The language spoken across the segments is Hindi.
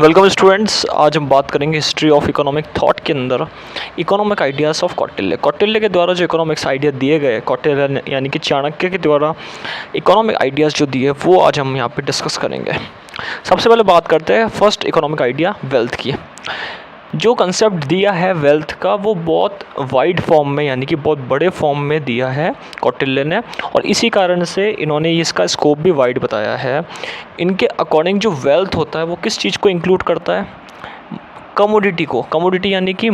Welcome students. आज हम बात करेंगे हिस्ट्री ऑफ इकोनॉमिक थॉट के अंदर इकोनॉमिक आइडियाज़ ऑफ कौटिल्य के द्वारा जो इकोनॉमिक्स आइडिया दिए गए, कौटिल्य यानी कि चाणक्य के द्वारा इकोनॉमिक आइडियाज़ जो दिए वो आज हम यहाँ पे डिस्कस करेंगे। सबसे पहले बात करते हैं फर्स्ट इकोनॉमिक आइडिया वेल्थ की। जो कंसेप्ट दिया है वेल्थ का वो बहुत वाइड फॉर्म में यानी कि बहुत बड़े फॉर्म में दिया है कौटिल्य ने, और इसी कारण से इन्होंने इसका स्कोप भी वाइड बताया है। इनके अकॉर्डिंग जो वेल्थ होता है वो किस चीज़ को इंक्लूड करता है? कमोडिटी को। कमोडिटी यानी कि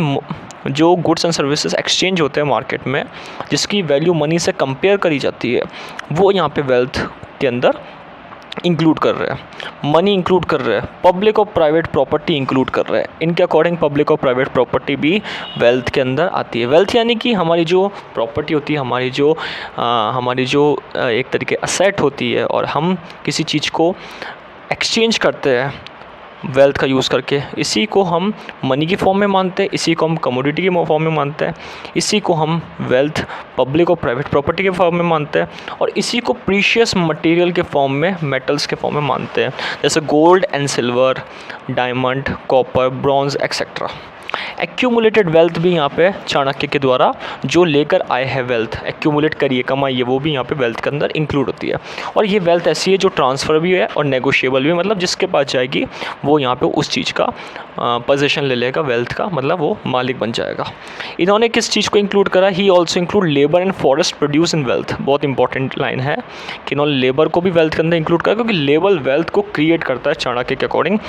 जो गुड्स एंड सर्विसेज एक्सचेंज होते हैं मार्केट में, जिसकी वैल्यू मनी से कंपेयर करी जाती है, वो यहाँ पे वेल्थ के अंदर इंक्लूड कर रहे हैं। मनी इंक्लूड कर रहे हैं, पब्लिक और प्राइवेट प्रॉपर्टी इंक्लूड कर रहे हैं। इनके अकॉर्डिंग पब्लिक और प्राइवेट प्रॉपर्टी भी वेल्थ के अंदर आती है। वेल्थ यानी कि हमारी जो प्रॉपर्टी होती है, हमारी जो एक तरीके असेट होती है, और हम किसी चीज़ को एक्सचेंज करते हैं वेल्थ का यूज़ करके, इसी को हम मनी की फॉर्म में मानते हैं, इसी को हम कमोडिटी की फॉर्म में मानते हैं, इसी को हम वेल्थ पब्लिक और प्राइवेट प्रॉपर्टी के फॉर्म में मानते हैं, और इसी को प्रीशियस मटेरियल के फॉर्म में, मेटल्स के फॉर्म में मानते हैं, जैसे gold and silver, diamond, copper, bronze etcetera. Accumulated wealth भी यहाँ पे चाणक्य के द्वारा जो लेकर आए हैं, वेल्थ एक्यूमुलेट करिए, कमाइए, वो भी यहाँ पे वेल्थ के अंदर इंक्लूड होती है। और ये वेल्थ ऐसी है जो ट्रांसफ़र भी है और नेगोशिएबल भी है, मतलब जिसके पास जाएगी वो यहाँ पे उस चीज़ का पोजीशन ले लेगा, वेल्थ का, मतलब वो मालिक बन जाएगा। इन्होंने किस चीज़ को इंक्लूड करा? He also include labour and forest produce in wealth. बहुत इंपॉर्टेंट लाइन है कि इन्होंने लेबर को भी वेल्थ के अंदर इंक्लूड करा, क्योंकि लेबर वेल्थ को क्रिएट करता है चाणक्य के अकॉर्डिंग।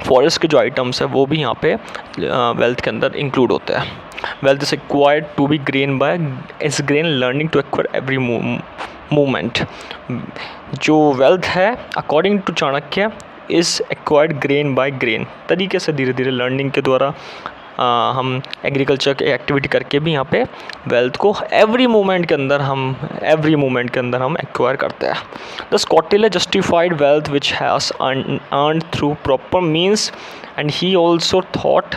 फॉरेस्ट के जो आइटम्स है वो भी यहाँ पे वेल्थ के अंदर इंक्लूड होते हैं। Wealth is acquired to be grain by is grain learning to acquire every movement. जो वेल्थ है according to Chanakya is acquired grain by grain, तरीके से धीरे धीरे लर्निंग के द्वारा हम एग्रीकल्चर की एक्टिविटी करके भी यहाँ पे वेल्थ को एवरी मोमेंट के अंदर हम एक्वायर करते हैं। दस Kautilya justified wealth which has earn through proper means and he also thought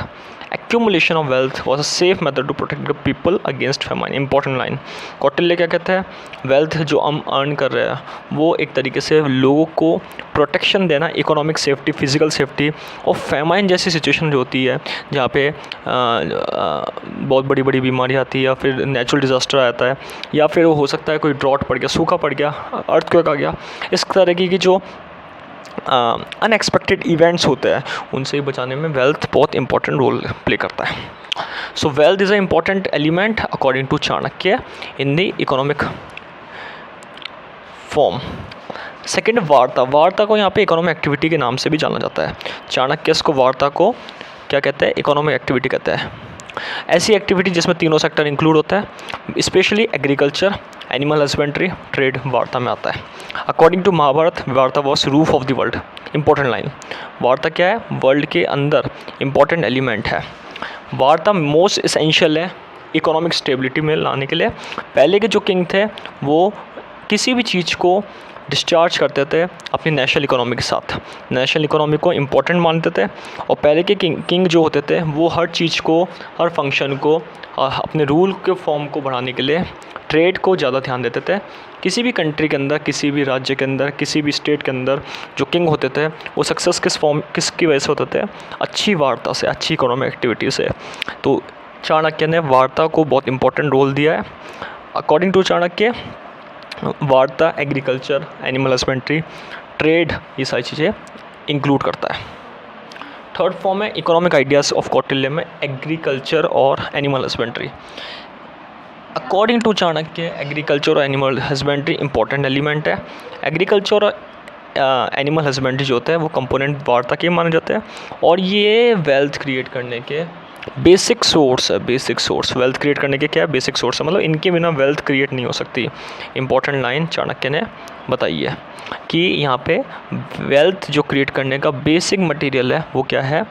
accumulation of wealth was a safe method to protect the people against famine। Important line. Kautilya क्या कहते हैं? वेल्थ जो हम अर्न कर रहे हैं वो एक तरीके से लोगों को प्रोटेक्शन देना, इकोनॉमिक सेफ्टी, फिजिकल सेफ्टी, और फेमाइन जैसी सिचुएशन जो होती है जहाँ पे बहुत बड़ी बड़ी बीमारी आती है, या फिर नेचुरल डिज़ास्टर आता है, या फिर हो सकता है कोई ड्रॉट पड़ गया, सूखा पड़ गया, अर्थक्वेक आ गया, इस तरह की जो अनएक्सपेक्टेड इवेंट्स होते हैं उनसे ही बचाने में वेल्थ बहुत इंपॉर्टेंट रोल प्ले करता है। So wealth is a important element according to Chanakya in the economic form. Second, वार्ता को यहाँ पे इकोनॉमिक एक्टिविटी के नाम से भी जाना जाता है। चाणक्य इसको वार्ता को क्या कहते हैं? इकोनॉमिक एक्टिविटी कहते हैं। ऐसी एक्टिविटी जिसमें तीनों सेक्टर इंक्लूड होता है, specially agriculture, animal husbandry, trade वार्ता में आता है। अकॉर्डिंग टू महाभारत, वार्ता was roof of the world. Important line. वार्ता क्या है? वर्ल्ड के अंदर इंपॉर्टेंट एलिमेंट है। वार्ता मोस्ट इसेंशियल है इकोनॉमिक स्टेबिलिटी में लाने के लिए। पहले के जो किंग थे वो किसी भी चीज़ को डिस्चार्ज करते थे अपनी नेशनल इकोनॉमी के साथ, नेशनल इकोनॉमी को इम्पोर्टेंट मानते थे, और पहले के किंग जो होते थे वो हर चीज़ को, हर फंक्शन को, अपने रूल के फॉर्म को बढ़ाने के लिए ट्रेड को ज़्यादा ध्यान देते थे। किसी भी कंट्री के अंदर, किसी भी राज्य के अंदर, किसी भी स्टेट के अंदर जो किंग होते थे वो सक्सेस किसकी वजह से होते थे? अच्छी वार्ता से, अच्छी इकोनॉमिक एक्टिविटी से। तो चाणक्य ने वार्ता को बहुत इंपॉर्टेंट रोल दिया है। अकॉर्डिंग टू चाणक्य वार्ता एग्रीकल्चर, एनिमल हस्बेंड्री, ट्रेड, ये सारी चीज़ें इंक्लूड करता है। थर्ड फॉर्म है इकोनॉमिक आइडियाज़ ऑफ कौटिल्य में एग्रीकल्चर और animal husbandry. According to Chanakya agriculture और एनिमल हस्बेंड्री इंपॉर्टेंट एलिमेंट है। एग्रीकल्चर और एनिमल हस्बेंड्री जो होता है वो कंपोनेंट वार्ता के माने जाते हैं, और ये वेल्थ क्रिएट करने के बेसिक सोर्स है। बेसिक सोर्स वेल्थ क्रिएट करने के क्या है? बेसिक सोर्स है, मतलब इनके बिना वेल्थ क्रिएट नहीं हो सकती। इंपॉर्टेंट लाइन चाणक्य ने बताई है कि यहाँ पे वेल्थ जो क्रिएट करने का बेसिक मटेरियल है वो क्या है?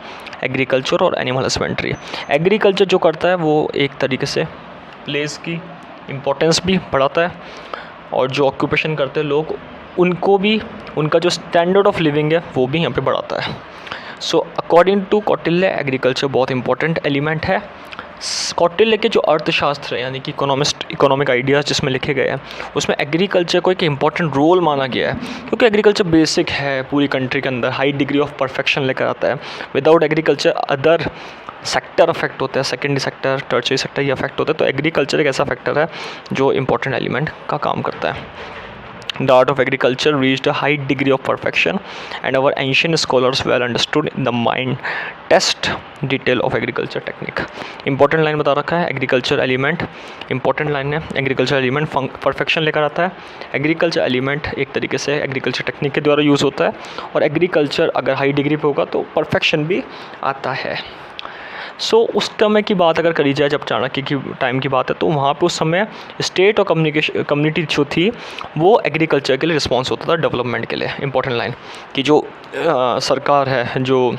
एग्रीकल्चर और एनिमल हस्बेंड्री। एग्रीकल्चर जो करता है वो एक तरीके से प्लेस की इम्पोर्टेंस भी बढ़ाता है, और जो ऑक्यूपेशन करते हैं लोग उनको भी, उनका जो स्टैंडर्ड ऑफ लिविंग है वो भी यहाँ पे बढ़ाता है। So according to Kautilya agriculture बहुत इंपॉर्टेंट एलिमेंट है कौटिल्य के जो अर्थशास्त्र है यानी कि इकोनॉमिक आइडियाज़ जिसमें लिखे गए हैं उसमें एग्रीकल्चर को एक इम्पॉर्टेंट रोल माना गया है, क्योंकि एग्रीकल्चर बेसिक है पूरी कंट्री के अंदर, हाई डिग्री ऑफ परफेक्शन लेकर आता है। Without agriculture other sector affect होता है, सेकेंडरी सेक्टर, टर्चरी सेक्टर ये अफेक्ट होता है। तो एग्रीकल्चर एक ऐसा फैक्टर है जो इंपॉर्टेंट एलिमेंट का काम करता है। The art of agriculture reached a high degree of perfection, and our ancient scholars well understood the mind test detail of agriculture technique. Important line बता रखा है, agriculture element important line है। agriculture element perfection लेकर आता है। agriculture element एक तरीके से agriculture technique के द्वारा यूज़ होता है, और agriculture अगर हाई डिग्री पे होगा तो perfection भी आता है। उस समय की बात अगर करी जाए, जब चाणक्य की टाइम की बात है, तो वहाँ पे उस समय स्टेट और कम्युनिटी जो थी वो एग्रीकल्चर के लिए रिस्पॉन्स होता था, डेवलपमेंट के लिए। इंपॉर्टेंट लाइन कि जो सरकार है, जो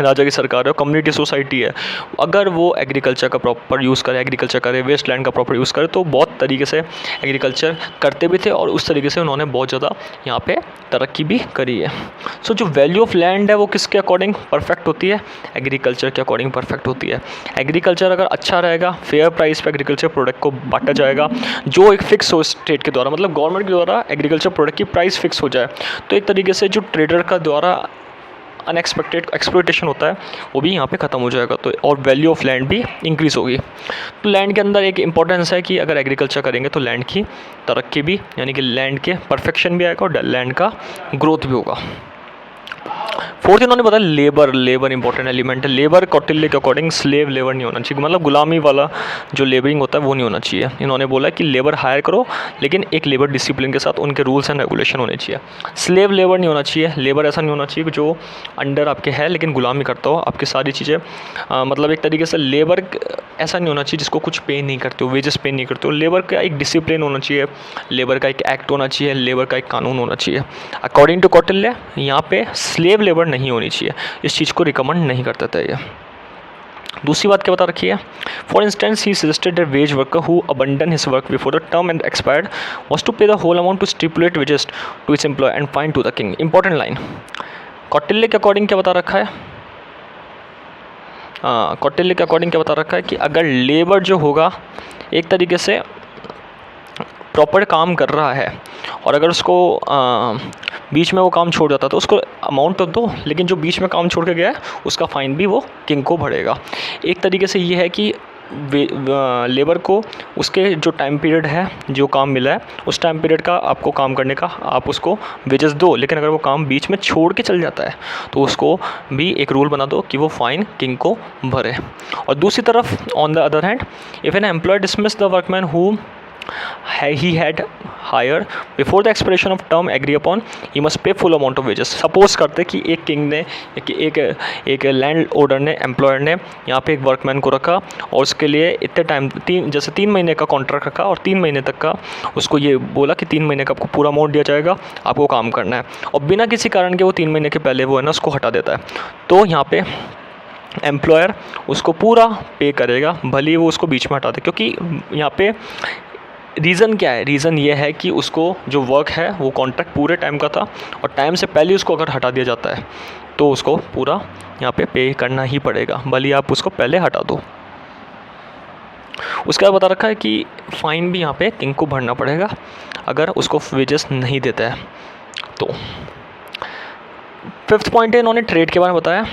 राजा की सरकार है, कम्युनिटी सोसाइटी है, अगर वो एग्रीकल्चर का प्रॉपर यूज़ करे, एग्रीकल्चर करे, वेस्ट लैंड का प्रॉपर यूज़ करे, तो बहुत तरीके से एग्रीकल्चर करते भी थे, और उस तरीके से उन्होंने बहुत ज़्यादा यहाँ पे तरक्की भी करी है। जो वैल्यू ऑफ लैंड है वो किसके अकॉर्डिंग परफेक्ट होती है? एग्रीकल्चर के अकॉर्डिंग परफेक्ट होती है। एग्रीकल्चर अगर अच्छा रहेगा, फेयर प्राइस पे एग्रीकल्चर प्रोडक्ट को बांटा जाएगा, जो एक फिक्स हो स्टेट के द्वारा, मतलब गवर्नमेंट के द्वारा एग्रीकल्चर प्रोडक्ट की प्राइस फिक्स हो जाए, तो एक तरीके से जो ट्रेडर का द्वारा अनएक्सपेक्टेड एक्सप्लॉयटेशन होता है वो भी यहाँ पे ख़त्म हो जाएगा, तो और वैल्यू ऑफ लैंड भी इंक्रीज़ होगी। तो लैंड के अंदर एक इंपॉर्टेंस है कि अगर एग्रीकल्चर करेंगे तो लैंड की तरक्की भी, यानी कि लैंड के परफेक्शन भी आएगा और लैंड का ग्रोथ भी होगा। फोर्थ इन्होंने बताया लेबर इंपॉर्टेंट एलिमेंट है। लेबर कौटिल्य के अकॉर्डिंग स्लेव लेबर नहीं होना चाहिए, मतलब गुलामी वाला जो लेबरिंग होता है वो नहीं होना चाहिए। इन्होंने बोला कि लेबर हायर करो, लेकिन एक लेबर डिसिप्लिन के साथ उनके रूल्स एंड रेगुलेशन होने चाहिए। स्लेव लेबर नहीं होना चाहिए, लेबर ऐसा नहीं होना चाहिए जो अंडर आपके है लेकिन गुलामी करता हो आपकी सारी चीज़ें, मतलब एक तरीके से लेबर ऐसा नहीं होना चाहिए जिसको कुछ पे नहीं करते हो, वेजेस पे नहीं करते हो। लेबर का एक डिसिप्लिन होना चाहिए, लेबर का एक एक्ट होना चाहिए, लेबर का एक कानून होना चाहिए। अकॉर्डिंग टू कौटिल्य यहाँ पे स्लेव लेबर नहीं होनी चाहिए, इस चीज़ को रिकमेंड नहीं करता था ये। दूसरी बात क्या बता रखी है? For instance he suggested that wage worker who abandon his work before the term end expired was to pay the whole amount to stipulate wages to his employ and fine to the king. Important line, Kautilya के अकॉर्डिंग क्या बता रखा है? कौटिल्य के अकॉर्डिंग क्या बता रखा है कि अगर लेबर जो होगा एक तरीके से प्रॉपर काम कर रहा है और अगर उसको बीच में वो काम छोड़ जाता है तो उसको अमाउंट तो दो, लेकिन जो बीच में काम छोड़ के गया है उसका फ़ाइन भी वो किंग को भरेगा। एक तरीके से ये है कि लेबर को उसके जो टाइम पीरियड है, जो काम मिला है उस टाइम पीरियड का आपको काम करने का आप उसको वेजेस दो, लेकिन अगर वो काम बीच में छोड़ के चल जाता है तो उसको भी एक रूल बना दो कि वो फ़ाइन किंग को भरे। और दूसरी तरफ on the other hand, if an employ dismiss the workman who he had hired before the expiration of term agree upon, he must pay full amount of wages। Suppose करते कि एक किंग ने एक लैंड ओनर ने, एम्प्लॉयर ने यहाँ पे एक वर्कमैन को रखा और उसके लिए इतने टाइम जैसे 3 महीने का कॉन्ट्रैक्ट रखा और 3 महीने तक का उसको ये बोला कि 3 महीने का आपको पूरा अमाउंट दिया जाएगा, आपको काम करना है, और बिना किसी कारण के वो 3 महीने के पहले वो है ना उसको हटा देता है, तो यहाँ पे एम्प्लॉयर उसको पूरा पे करेगा, भले ही वो उसको बीच में हटा दे। क्योंकि यहाँ पे रीज़न क्या है? रीज़न ये है कि उसको जो वर्क है वो कॉन्ट्रैक्ट पूरे टाइम का था और टाइम से पहले उसको अगर हटा दिया जाता है तो उसको पूरा यहाँ पे करना ही पड़ेगा, भले आप उसको पहले हटा दो। उसके बाद बता रखा है कि फ़ाइन भी यहाँ पे किंग को भरना पड़ेगा अगर उसको वेजेस नहीं देता है तो। फिफ्थ पॉइंट है, इन्होंने ट्रेड के बारे में बताया।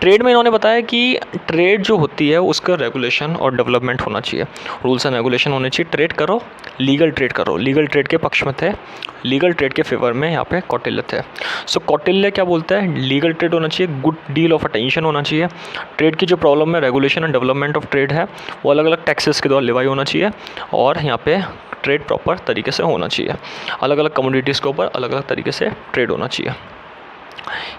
ट्रेड में इन्होंने बताया कि ट्रेड जो होती है उसका रेगुलेशन और डेवलपमेंट होना चाहिए, रूल्स एंड रेगुलेशन होने चाहिए। ट्रेड करो, लीगल ट्रेड करो, लीगल ट्रेड के पक्ष में थे, लीगल ट्रेड के फेवर में यहाँ पे कौटिल्य थे। कौटिल्य क्या बोलता है? लीगल ट्रेड होना चाहिए, गुड डील ऑफ अटेंशन होना चाहिए। ट्रेड की जो प्रॉब्लम है, regulation and development of trade है, वो अलग अलग टैक्सेस के द्वारा लिवाई होना चाहिए और यहाँ पे ट्रेड प्रॉपर तरीके से होना चाहिए, अलग अलग कमोडिटीज़ के ऊपर अलग अलग तरीके से ट्रेड होना चाहिए।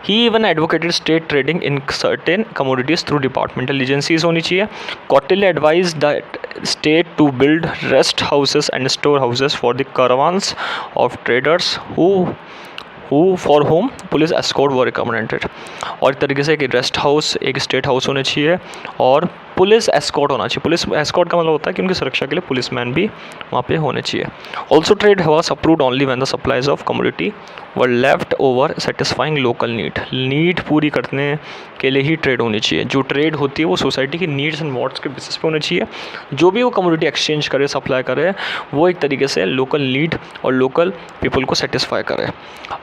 He even advocated state trading in certain commodities through departmental agencies होनी चाहिए। Kautilya advised that state to build rest houses and store houses for the caravans of traders for whom police escort were recommended. और एक तरीके से एक रेस्ट हाउस, एक स्टेट हाउस होने चाहिए और पुलिस एस्कॉर्ट होना चाहिए। पुलिस एस्कॉर्ट का मतलब होता है कि उनकी सुरक्षा के लिए पुलिसमैन भी वहाँ पे होने चाहिए। Also trade was approved only when the supplies of commodity were left over satisfying local need पूरी करने के लिए ही ट्रेड होनी चाहिए। जो ट्रेड होती है वो सोसाइटी की नीड्स एंड वांट्स के बेसिस पे होनी चाहिए। जो भी वो कमोडिटी एक्सचेंज करे, सप्लाई करे, वो एक तरीके से लोकल नीड और लोकल पीपल को सेटिस्फाई करे,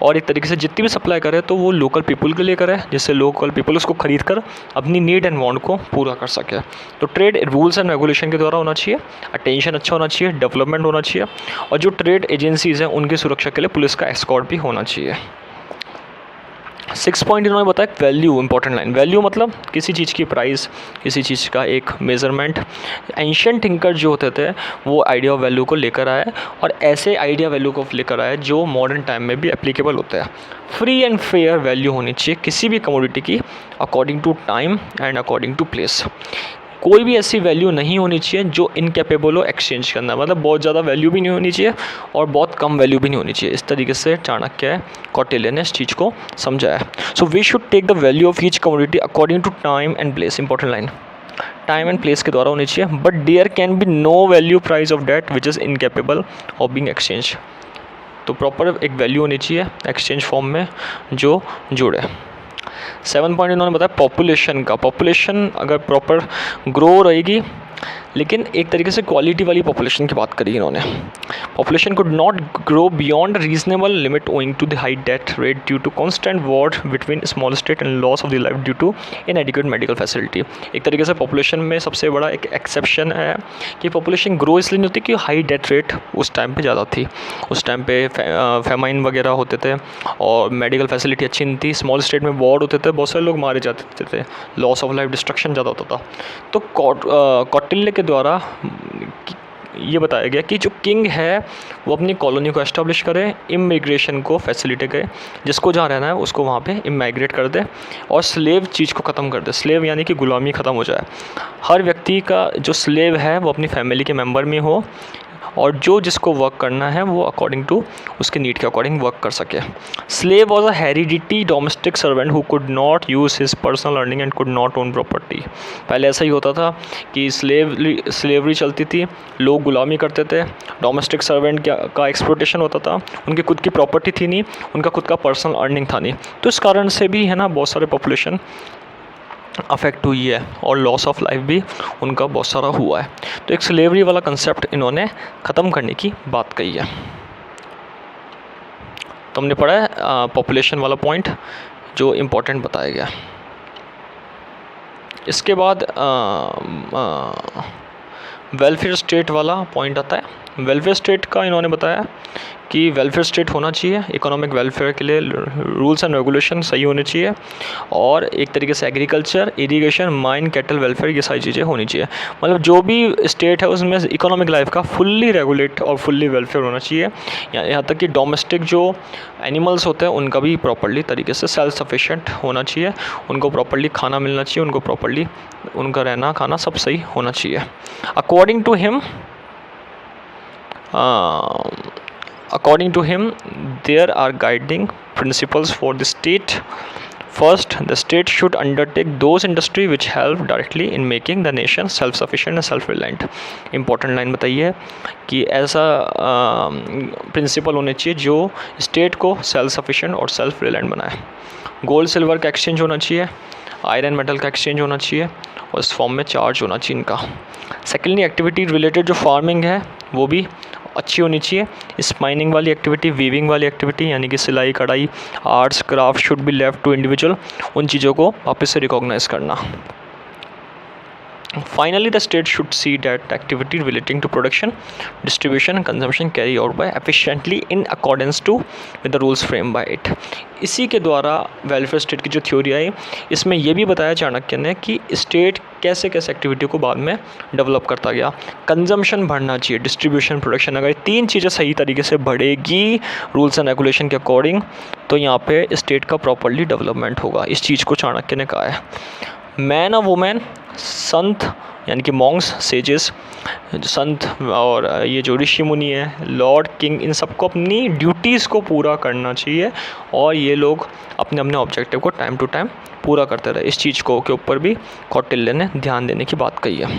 और एक तरीके से जितनी भी सप्लाई करे तो वो लोकल पीपल के लिए करे, जिससे लोकल पीपल उसको खरीद कर अपनी नीड एंड वांट को पूरा कर सके। तो ट्रेड रूल्स एंड रेगुलेशन के द्वारा होना चाहिए, अटेंशन अच्छा होना चाहिए, डेवलपमेंट होना चाहिए, और जो ट्रेड एजेंसीज़ हैं उनकी सुरक्षा के लिए पुलिस का एस्कॉर्ट भी होना चाहिए। 6 पॉइंट इन्होंने बताया। Value, important line. वैल्यू मतलब किसी चीज़ की प्राइस, किसी चीज़ का एक मेज़रमेंट। एंशिएंट थिंकर जो होते थे वो आइडिया ऑफ वैल्यू को लेकर आए, और ऐसे आइडिया वैल्यू को लेकर आए जो मॉडर्न टाइम में भी एप्लीकेबल होते हैं। फ्री एंड फेयर वैल्यू होनी चाहिए किसी भी कमोडिटी की, according to time and according to place. कोई भी ऐसी वैल्यू नहीं होनी चाहिए जो इनकेपेबल हो एक्सचेंज करना, मतलब बहुत ज़्यादा वैल्यू भी नहीं होनी चाहिए और बहुत कम वैल्यू भी नहीं होनी चाहिए। इस तरीके से चाणक्य, कौटिल्य ने इस चीज़ को समझाया। So we should take the value of each commodity according to time and place. Important line, time and place के द्वारा होनी चाहिए। But there can be no value price of that which is incapable of being exchange. तो प्रॉपर एक वैल्यू होनी चाहिए एक्सचेंज फॉर्म में जो जुड़े। 7 पॉइंट इन्होंने बताया पॉपुलेशन का। पॉपुलेशन अगर प्रॉपर ग्रो रहेगी, लेकिन एक तरीके से क्वालिटी वाली पॉपुलेशन की बात करी इन्होंने। Population could not grow beyond reasonable limit owing to the high death rate due to constant war between small state and loss of the life due to inadequate medical facility. एक तरीके से पॉपुलेशन में सबसे बड़ा एक एक्सेप्शन है कि पॉपुलेशन ग्रो इसलिए नहीं होती कि हाई डेथ रेट उस टाइम पे ज़्यादा थी। उस टाइम पे फेमाइन वगैरह होते थे और मेडिकल फैसिलिटी अच्छी नहीं थी। स्मॉल स्टेट में वॉर होते थे, बहुत सारे लोग मारे जाते थे, लॉस ऑफ लाइफ, डिस्ट्रक्शन ज़्यादा होता था। तो कौटिल्य के द्वारा ये बताया गया कि जो किंग है वो अपनी कॉलोनी को एस्टेब्लिश करे, इमिग्रेशन को फैसिलिटेट करे, जिसको जहाँ रहना है उसको वहाँ पे इमिग्रेट कर दे, और स्लेव चीज़ को ख़त्म कर दे। स्लेव यानी कि गुलामी ख़त्म हो जाए। हर व्यक्ति का जो स्लेव है वो अपनी फैमिली के मेम्बर में हो, और जो जिसको वर्क करना है वो अकॉर्डिंग टू उसके नीड के अकॉर्डिंग वर्क कर सके। Slave was a heredity domestic servant who could not use his personal earning and could not own property. पहले ऐसा ही होता था कि स्लेवरी चलती थी, लोग गुलामी करते थे, डोमेस्टिक सर्वेंट का एक्सप्लॉयटेशन होता था, उनकी खुद की प्रॉपर्टी थी नहीं, उनका खुद का पर्सनल अर्निंग था नहीं। तो इस कारण से भी है ना बहुत सारे पॉपुलेशन अफेक्ट हुई है, और लॉस ऑफ लाइफ भी उनका बहुत सारा हुआ है। तो एक स्लेवरी वाला कंसेप्ट इन्होंने ख़त्म करने की बात कही है। तो हमने पढ़ा है पॉपुलेशन वाला पॉइंट जो इम्पोर्टेंट बताया गया। इसके बाद वेलफेयर स्टेट वाला पॉइंट आता है। वेलफेयर स्टेट का इन्होंने बताया कि वेलफेयर स्टेट होना चाहिए, इकोनॉमिक वेलफेयर के लिए रूल्स एंड रेगुलेशन सही होने चाहिए, और एक तरीके से agriculture, irrigation, mine, cattle welfare, ये सारी चीज़ें होनी चाहिए। मतलब जो भी स्टेट है उसमें इकोनॉमिक लाइफ का फुल्ली रेगुलेट और फुल्ली वेलफेयर होना चाहिए। यहाँ तक कि डोमेस्टिक जो एनिमल्स होते हैं उनका भी प्रॉपर्ली तरीके से सेल्फ सफिशिएंट होना चाहिए, उनको प्रॉपर्ली खाना मिलना चाहिए, उनको प्रॉपर्ली उनका रहना खाना सब सही होना चाहिए। According to him there are guiding principles for the state. First, the state should undertake those industry which help directly in making the nation self-sufficient and self-reliant. Important line बताइए कि ऐसा प्रिंसिपल होने चाहिए जो स्टेट को सेल्फ सफिशिएंट और सेल्फ रिलायंट बनाए। गोल्ड सिल्वर का एक्सचेंज होना चाहिए, आयरन मेटल का एक्सचेंज होना चाहिए, और इस फॉर्म में चार्ज होना चाहिए इनका। सेकेंडली, एक्टिविटी रिलेटेड जो फार्मिंग है वो भी अच्छी होनी चाहिए। स्पाइनिंग वाली एक्टिविटी, वीविंग वाली एक्टिविटी यानी कि सिलाई कढ़ाई, arts craft should be left to individual, उन चीज़ों को वापस से रिकॉग्नाइज करना। Finally, the state should see that activity relating to production, distribution and consumption carry out by efficiently in accordance to with the rules framed by it. इसी के द्वारा वेलफेयर स्टेट की जो थ्योरी आई, इसमें यह भी बताया चाणक्य ने कि स्टेट कैसे कैसे एक्टिविटी को बाद में डेवलप करता गया। कंजम्पशन बढ़ना चाहिए, डिस्ट्रीब्यूशन, प्रोडक्शन, अगर तीन चीज़ें सही तरीके से बढ़ेगी रूल्स एंड रेगुलेशन के अकॉर्डिंग, तो यहाँ पे स्टेट का प्रॉपर्ली डेवलपमेंट होगा। इस चीज़ को चाणक्य ने कहा है। मैन और वुमेन, संत यानी कि मॉन्क्स, सेजेस, संत और ये जो ऋषि मुनि है, लॉर्ड, किंग, इन सबको अपनी ड्यूटीज़ को पूरा करना चाहिए और ये लोग अपने अपने ऑब्जेक्टिव को टाइम टू टाइम पूरा करते रहे। इस चीज़ को के ऊपर भी कौटिल्य ने ध्यान देने की बात कही है।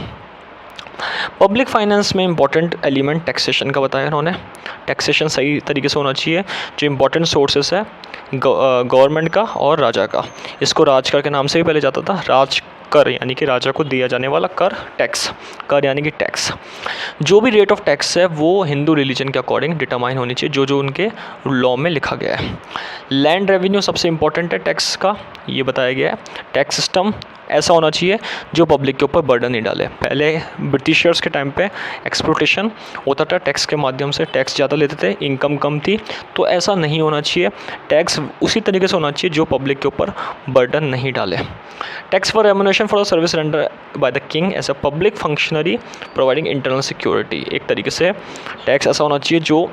पब्लिक फाइनेंस में इंपॉर्टेंट एलिमेंट टैक्सेशन का बताया इन्होंने। टैक्सेशन सही तरीके से होना चाहिए। जो इंपॉर्टेंट सोर्सेस है गवर्नमेंट का और राजा का, इसको राजकर के नाम से भी पहले जाता था। राज कर यानी कि राजा को दिया जाने वाला कर, टैक्स, कर यानी कि टैक्स। जो भी रेट ऑफ टैक्स है वो हिंदू रिलीजन के अकॉर्डिंग डिटरमाइन होनी चाहिए, जो जो उनके लॉ में लिखा गया है। लैंड रेवेन्यू सबसे इंपॉर्टेंट है टैक्स का, ये बताया गया है। टैक्स सिस्टम ऐसा होना चाहिए जो पब्लिक के ऊपर बर्डन नहीं डाले। पहले ब्रिटिशर्स के टाइम पे एक्सप्लोटेशन होता था, टैक्स के माध्यम से टैक्स ज़्यादा लेते थे, इनकम कम थी, तो ऐसा नहीं होना चाहिए। टैक्स उसी तरीके से होना चाहिए जो पब्लिक के ऊपर बर्डन नहीं डाले। Tax for remuneration for the service render by the king as a public functionary providing internal security. एक तरीके से टैक्स ऐसा होना चाहिए जो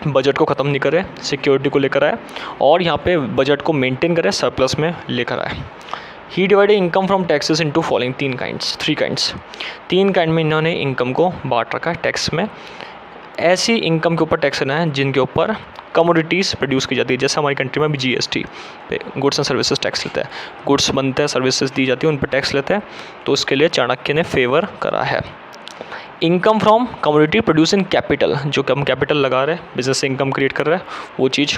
बजट को ख़त्म नहीं करे, सिक्योरिटी को लेकर आए और यहाँ पे बजट को मेंटेन करे, सरप्लस में लेकर आए। He divided income from taxes into following three kinds. 3 kind में इन्होंने इनकम को बांट रखा है टैक्स में। ऐसी इनकम के ऊपर टैक्स लेना है जिनके ऊपर कमोडिटीज़ प्रोड्यूस की जाती है, जैसे हमारी कंट्री में भी GST पे गुड्स एंड सर्विसेज टैक्स लेते हैं। गुड्स बनते हैं, सर्विसेज दी जाती है, उन पर टैक्स लेते हैं, तो उसके लिए चाणक्य ने फेवर करा है। Income from commodity produce in capital, जो कि हम कैपिटल लगा रहे हैं, बिजनेस से इनकम क्रिएट कर रहे हैं, वो चीज़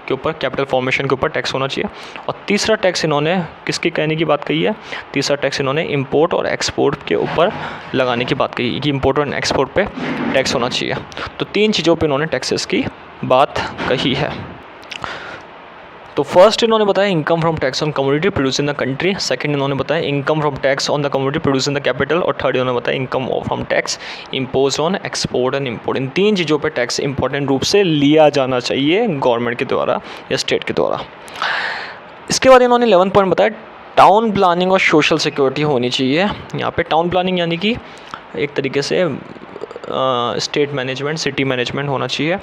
के ऊपर कैपिटल फॉर्मेशन के ऊपर टैक्स होना चाहिए। और तीसरा टैक्स इन्होंने किसके कहने की बात कही है? तीसरा टैक्स इन्होंने इंपोर्ट और एक्सपोर्ट के ऊपर लगाने की बात कही कि इंपोर्ट और एक्सपोर्ट पे टैक्स होना चाहिए। तो 3 चीज़ों पे इन्होंने टैक्सेस की बात कही है। तो फर्स्ट इन्होंने बताया income from tax on commodity produce in the country, second इन्होंने बताया income from tax on the commodity produce in the capital, और थर्ड इन्होंने बताया income from tax impose on export and import. इन 3 चीज़ों पे टैक्स इंपॉर्टेंट रूप से लिया जाना चाहिए गवर्नमेंट के द्वारा या स्टेट के द्वारा। इसके बाद इन्होंने 11 पॉइंट बताया टाउन प्लानिंग और सोशल सिक्योरिटी होनी चाहिए। यहाँ पे टाउन प्लानिंग यानी कि एक तरीके से स्टेट मैनेजमेंट, सिटी मैनेजमेंट होना चाहिए,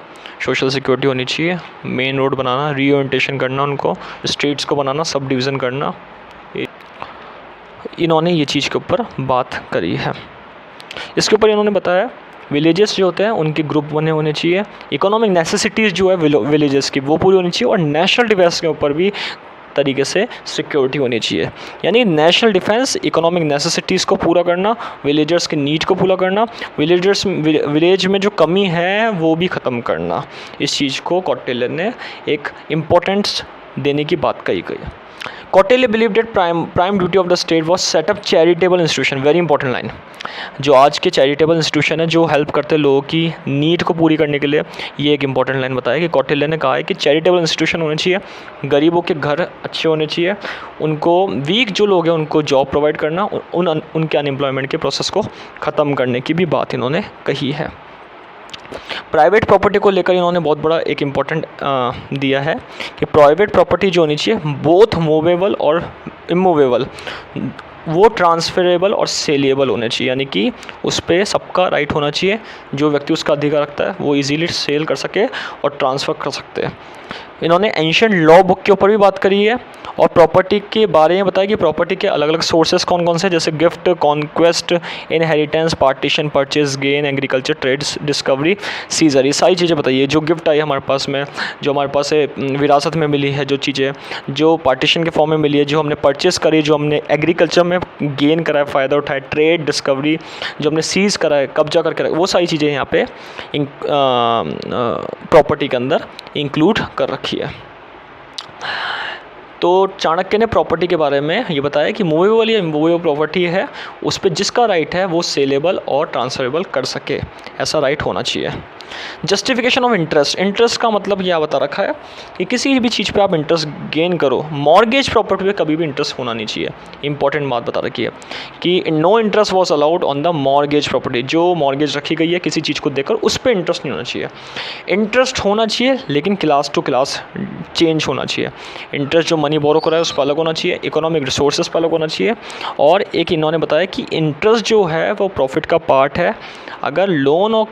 सोशल सिक्योरिटी होनी चाहिए, मेन रोड बनाना, रीओरिएंटेशन करना, उनको स्ट्रीट्स को बनाना, सब डिवीज़न करना, इन्होंने ये चीज़ के ऊपर बात करी है। इसके ऊपर इन्होंने बताया विलेजेस जो होते हैं उनके ग्रुप बने होने चाहिए, इकोनॉमिक नेसेसिटीज़ जो है विलेजेस की वो पूरी होनी चाहिए, और नेशनल डिफेंस के ऊपर भी तरीके से सिक्योरिटी होनी चाहिए। यानी नेशनल डिफेंस, इकोनॉमिक नेसेसिटीज़ को पूरा करना, विलेजर्स के नीड को पूरा करना, विलेज में जो कमी है वो भी ख़त्म करना। इस चीज़ को कौटिल्य ने एक इम्पोर्टेंस देने की बात कही गई। Kautilya believe date prime duty of the state was setup charitable institution, very important line. जो आज के चैरिटेबल इंस्टीट्यूशन है जो हेल्प करते हैं लोगों की नीड को पूरी करने के लिए, ये एक इंपॉर्टेंट लाइन बताया कि कौटिल्य ने कहा है कि चैरिटेबल इंस्टीट्यूशन होने चाहिए, गरीबों के घर अच्छे होने चाहिए, उनको वीक जो लोग हैं उनको जॉब प्रोवाइड करना, उनके अनएम्प्लॉयमेंट के प्रोसेस को ख़त्म करने की भी बात इन्होंने कही है। प्राइवेट प्रॉपर्टी को लेकर इन्होंने बहुत बड़ा एक इम्पॉर्टेंट दिया है कि प्राइवेट प्रॉपर्टी जो होनी चाहिए बोथ मूवेबल और इमूवेबल, वो ट्रांसफरेबल और सेलिएबल होने चाहिए, यानी कि उस पर सबका राइट होना चाहिए। जो व्यक्ति उसका अधिकार रखता है वो इजीली सेल कर सके और ट्रांसफ़र कर सकते हैं। इन्होंने एंशिएंट लॉ बुक के ऊपर भी बात करी है और प्रॉपर्टी के बारे में बताया कि प्रॉपर्टी के अलग अलग सोर्सेस कौन कौन से, जैसे gift, conquest, inheritance, partition, purchase, gain, agriculture, trades, discovery, seizure, ये सारी चीज़ें बताइए। जो गिफ्ट आई हमारे पास में, जो हमारे पास विरासत में मिली है, जो चीज़ें जो पार्टीशन के फॉर्म में मिली है, जो हमने परचेज़ करी, जो हमने एग्रीकल्चर में गेन करा है, फ़ायदा उठाया, ट्रेड, डिस्कवरी, जो हमने सीज़ करा है, कब्जा करके रखा, वो सारी चीज़ें यहाँ पे प्रॉपर्टी के अंदर इंक्लूड कर रखी है। तो चाणक्य ने प्रॉपर्टी के बारे में ये बताया कि मूवेबल या इमूवेबल प्रॉपर्टी है, उस पर जिसका राइट है वो सेलेबल और ट्रांसफरेबल कर सके, ऐसा राइट होना चाहिए। जस्टिफिकेशन ऑफ इंटरेस्ट, इंटरेस्ट का मतलब यह बता रखा है कि किसी भी चीज़ पे आप इंटरेस्ट गेन करो, मॉर्गेज प्रॉपर्टी पे कभी भी इंटरेस्ट होना नहीं चाहिए। इंपॉर्टेंट बात बता रखी है कि no interest was allowed on the mortgage property, जो मॉर्गेज रखी गई है किसी चीज़ को देकर उस पर इंटरेस्ट नहीं होना चाहिए। इंटरेस्ट होना चाहिए लेकिन क्लास टू क्लास चेंज होना चाहिए। इंटरेस्ट जो मनी बोरो कर रहा है उस पर अलग होना चाहिए, इकोनॉमिक रिसोर्सेज पर अलग होना चाहिए। और एक इन्होंने बताया कि इंटरेस्ट जो है वो प्रॉफिट का पार्ट है। अगर लोन और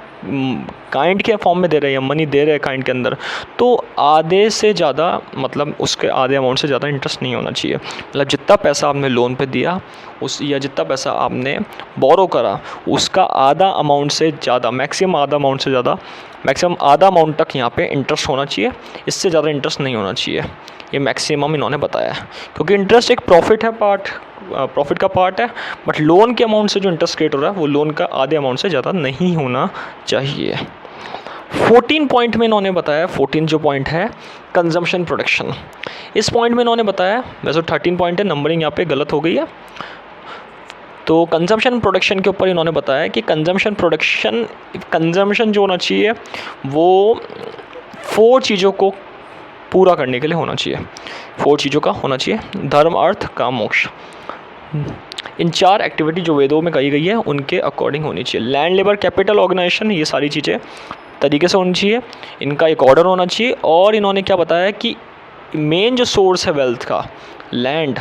काइंड के फॉर्म में दे रहे हैं या मनी दे रहे हैं काइंड के अंदर, तो आधे से ज़्यादा मतलब उसके आधे अमाउंट से ज़्यादा इंटरेस्ट नहीं होना चाहिए। मतलब जितना पैसा आपने लोन पे दिया उस या जितना पैसा आपने बोरो करा उसका आधा अमाउंट से ज़्यादा, मैक्सिमम आधा अमाउंट से ज़्यादा, मैक्सिमम आधा अमाउंट तक यहाँ पे इंटरेस्ट होना चाहिए, इससे ज़्यादा इंटरेस्ट नहीं होना चाहिए। ये मैक्सिमम इन्होंने बताया है, क्योंकि इंटरेस्ट एक प्रॉफिट का पार्ट है, बट लोन के अमाउंट से जो इंटरेस्ट क्रिएट हो रहा है वो लोन का आधे अमाउंट से ज़्यादा नहीं होना चाहिए। 14 पॉइंट में इन्होंने बताया, 14 जो पॉइंट है कंजम्पशन प्रोडक्शन, इस पॉइंट में इन्होंने बताया, वैसे 13 पॉइंट है, नंबरिंग यहाँ पे गलत हो गई है। तो कंजम्पशन प्रोडक्शन के ऊपर इन्होंने बताया कि कंजम्पशन जो होना चाहिए वो 4 चीज़ों को पूरा करने के लिए होना चाहिए, 4 चीज़ों का होना चाहिए, धर्म अर्थ काम मोक्ष। इन 4 एक्टिविटी जो वेदों में कही गई है उनके अकॉर्डिंग होनी चाहिए। लैंड लेबर कैपिटल ऑर्गेनाइजेशन, ये सारी चीज़ें तरीके से होनी चाहिए, इनका एक ऑर्डर होना चाहिए। और इन्होंने क्या बताया कि मेन जो सोर्स है वेल्थ का, लैंड,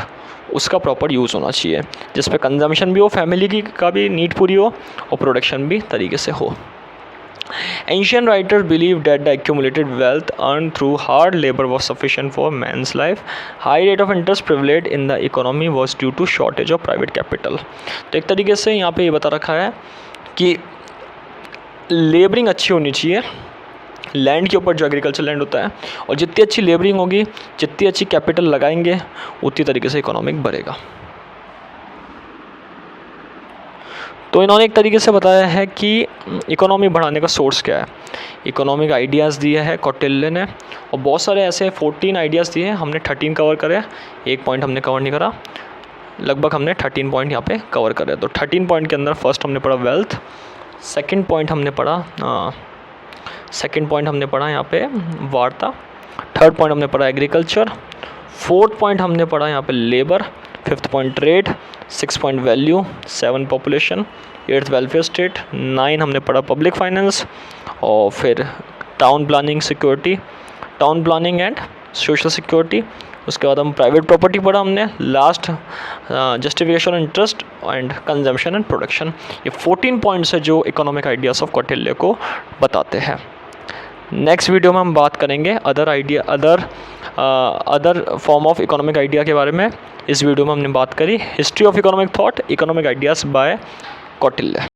उसका प्रॉपर यूज़ होना चाहिए, जिस पे कंजम्पशन भी हो, फैमिली का भी नीड पूरी हो और प्रोडक्शन भी तरीके से हो। Ancient writers believed that the accumulated wealth earned through hard labor was sufficient for man's life. High rate of interest prevailed in the economy was due to shortage of private capital. तो एक तरीके से यहाँ पे ये बता रखा है कि लेबरिंग अच्छी होनी चाहिए लैंड के ऊपर, जो एग्रीकल्चर लैंड होता है, और जितनी अच्छी लेबरिंग होगी, जितनी अच्छी कैपिटल लगाएंगे, उतनी तरीके से इकोनॉमिक बढ़ेगा। तो इन्होंने एक तरीके से बताया है कि इकोनॉमी बढ़ाने का सोर्स क्या है, इकोनॉमिक आइडियाज़ दिए हैं कौटिल्य ने, और बहुत सारे ऐसे 14 आइडियाज़ दिए हैं। हमने 13 कवर करे, एक पॉइंट हमने कवर नहीं करा, लगभग हमने 13 पॉइंट यहाँ पे कवर करे। तो 13 पॉइंट के अंदर फर्स्ट हमने पढ़ा वेल्थ, सेकंड पॉइंट हमने पढ़ा यहाँ पे वार्ता, थर्ड पॉइंट हमने पढ़ा एग्रीकल्चर, फोर्थ पॉइंट हमने पढ़ा यहाँ पे labour, fifth point trade, 6 point value, 7 population, 8th welfare state, 9 हमने पढ़ा पब्लिक फाइनेंस, और फिर town planning and social security. उसके बाद हम प्राइवेट प्रॉपर्टी पढ़ा हमने, last justification interest and consumption and production. ये 14 पॉइंट्स है जो इकोनॉमिक आइडियाज़ ऑफ कौटिल्य को बताते हैं। नेक्स्ट वीडियो में हम बात करेंगे other form of economic idea के बारे में। इस वीडियो में हमने बात करी history of economic thought, economic ideas by Kautilya.